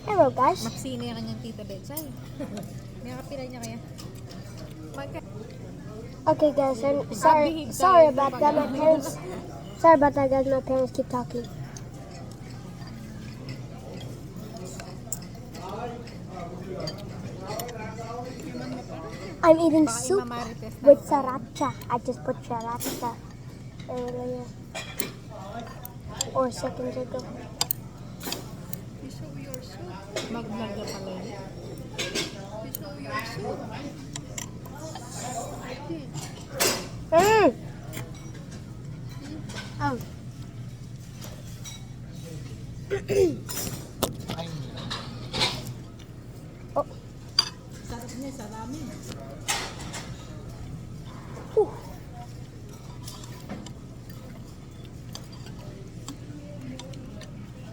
Hello guys. Maksini ang kanyang tita Betchay. May kapilay niya kaya? Okay guys, I'm sorry about that. Sorry about that guys, my parents keep talking. I'm eating soup with sriracha. I just put sriracha earlier or seconds ago. Maglaga pala yun. Mm. Oh. Oh. Sarap niya, sarami.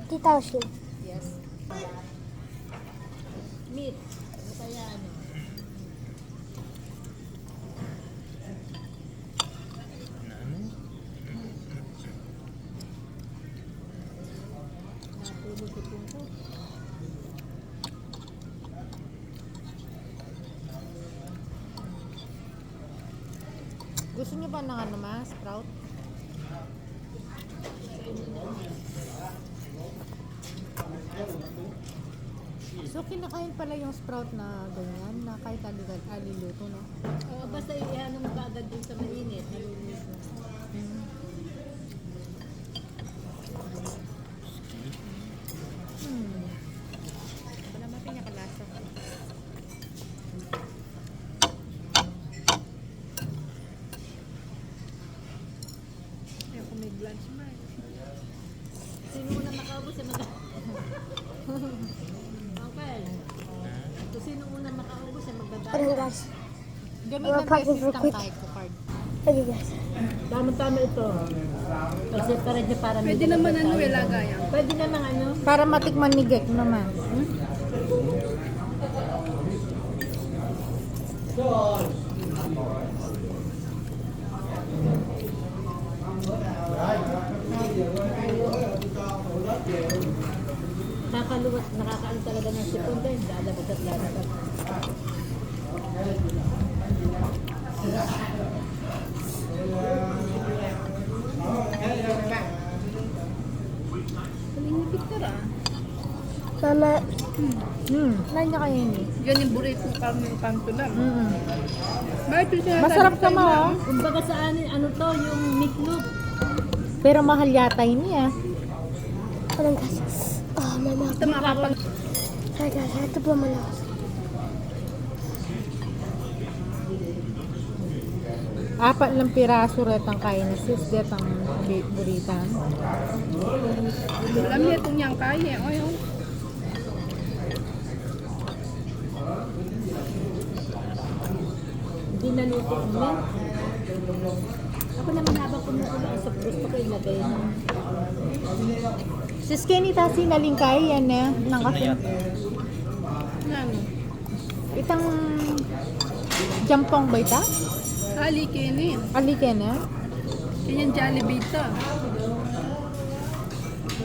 Tita Oshin. Yes. Meat. Ano kaya ano? Natulog ko po. Gusto niyo ba ng ano ma? Sprout? So, kinakain pala yung sprout na ganyan, na kahit aliluto, no? Oo, basta iano mo kaagad dun sa mainit, naluluto na. Wala natin niya kalasa. Ayaw ko may lunch man. Sino muna makaubos sa mga... Okay. So, sino muna makaubos sa Ano magdadala? guys? Gamit Well, ng practice beses real kang quick. kahit ko card. Okay guys. Tama-tama ito. Pag-separate niya para Pwede naman ano, ilagayan. Pwede naman ano. Para matikman ni Gek naman. Nakakaluwat, nakakaano talaga ng sipon din. Lalabas at lalabas. Kaling picture ah. Mama, Wala niya kaya yun eh. Yan yung burrito kami ng kanto lang. Mm. Bakit yung sinasabi Masarap ko ka sa'yo, ma, oh. Kumbaga sa ano to, yung meatloaf. Pero mahal yata yun niya. hold on guys. Oh, my mouth. Ito makapag... Sorry guys, I have to blow my nose. Apat lang piraso ret ang kain ni sis. Det ang buritan. Alam niya itong niyang kaya. O yung... Hindi naluto ulit. Ako naman habang kumukulo ang soup, gusto ko ilagay na. Sis Kenny tasi nalingkay yan eh. Nang kasi. Ano? Itang jampong ba ita? Hali kinin. Aliken eh. Yan yung Jollibee ito.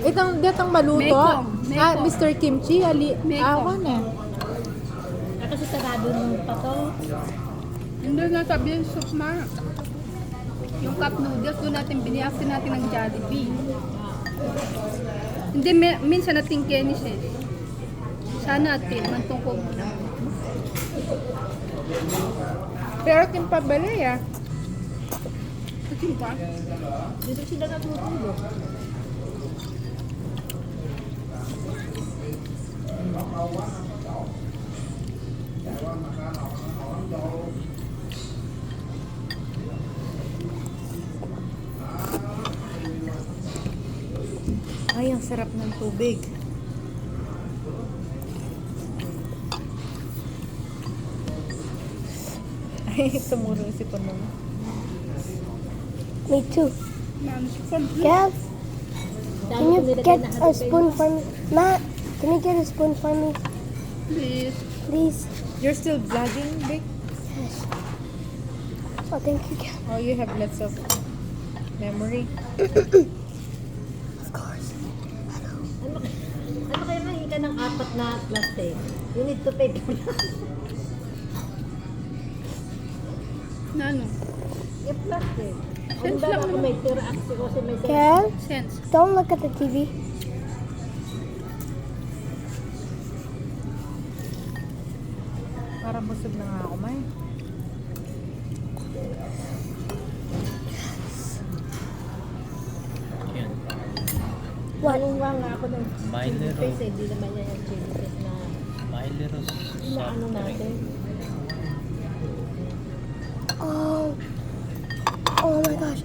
Itang detang maluto. Mekong. Ah, Mekong. Mr. Kimchi. Mekong. Awan eh. Kasi sarado nung pato. Hindi na sabi yung soup ma. Yung cup noodles, doon natin biniyasin natin ng Jollibee. Hindi, minsan natin kenis eh. Sana natin, mantong ko muna. Pero timpabali ah. Timpa? Dito sila natutulog. Ay, ang sarap ng tubig. Ay, tumulong si Panong. Me too. Ma'am, complete. Gav, can you get a spoon for me? Matt, can you get a spoon for me, Please. please? You're still vlogging, Vic? Yes. Oh, thank you, Gav. Oh, you have lots of memory. Of course. Ano kaya nga, ka ng 4 na plastic, you need to pay for that. Na ano? Yung plastic. Sense Ang lang ako naman. may tira kasi kasi may sense. Kel, Sense. don't look at the TV. Parang busog na nga ako, May. Yan. What? Nangunga nga ako ng Milo. chili paste, hindi naman yan yung chili paste na Mileros inaano natin. Oh. Oh my gosh.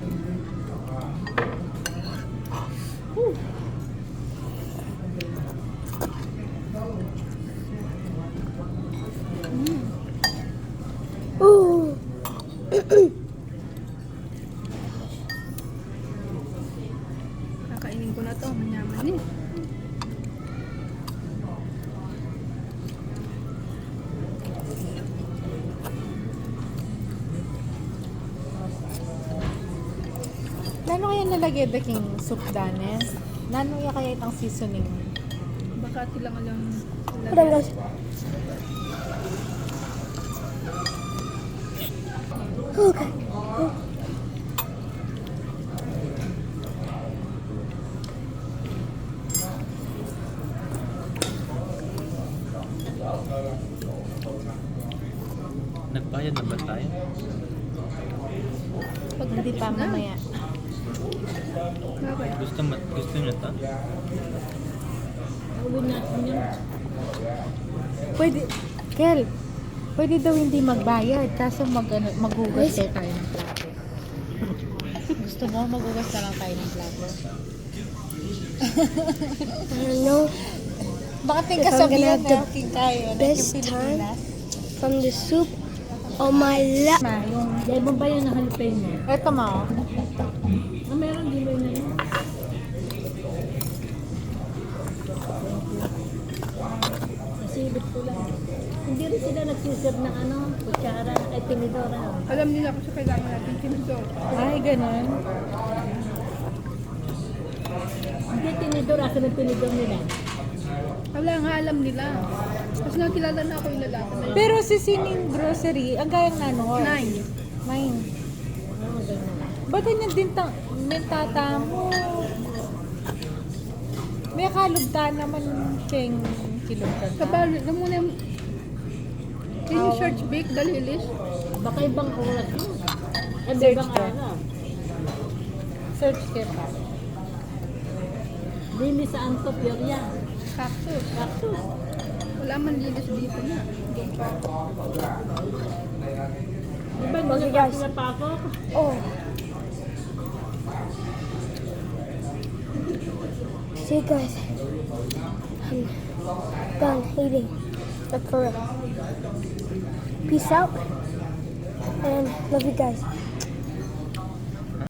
Ooh. Kakainin ko na to. Manyaman eh. Nano kaya nalagay the king soup danes? Nano kaya kaya itang seasoning? Baka tilang alam. Hold on, guys. Okay. Nagbayad na ba tayo? Hindi pa mamaya. Bakit? Gusto niyo to? Gawin natin yun. Pwede, Kel, pwede daw hindi magbayad kaso maghugas daw tayo ng plato. Gusto mo maghugas na lang tayo ng plato? I don't know. Bakit yung If I'm kasabihan gonna have na the king tayo? Like yung best Pilipinas? from the soup on my lap. Ma, yung... Dahil mo ba yan na jalapeno? Eto ma, oh. Na meron din ba yun na yun? Nasibit ko lang. Hindi rin sila nagsiserve ng ano, kutsara, ay tinidora. Alam nila kung sa kailangan natin tinidor. Ay, ganun. Hindi tinidora, asa ng tinidor nila. Wala nga, alam nila. Kasi nakilala na ako yung lalaki na yun. Pero si Sining Grocery, ang gayang nanor. 9. Mine. Oo, ganun. Ba't ganyan din may tata mo? May kalugta naman cheng kilugta. Kabalo, alam mo na yung... Can you search bake, dalilis? Baka ibang oras yun. Ay, Search ibang ka. araw. Search ka pa. Lili sa Anto, Peoria. Cactus. Cactus. Wala man lilis dito na. Doon pa. Di ba, Okay, hindi guys. na pa ako? Oh. See you guys. I'm done eating. That's for real. Peace out. And love you guys.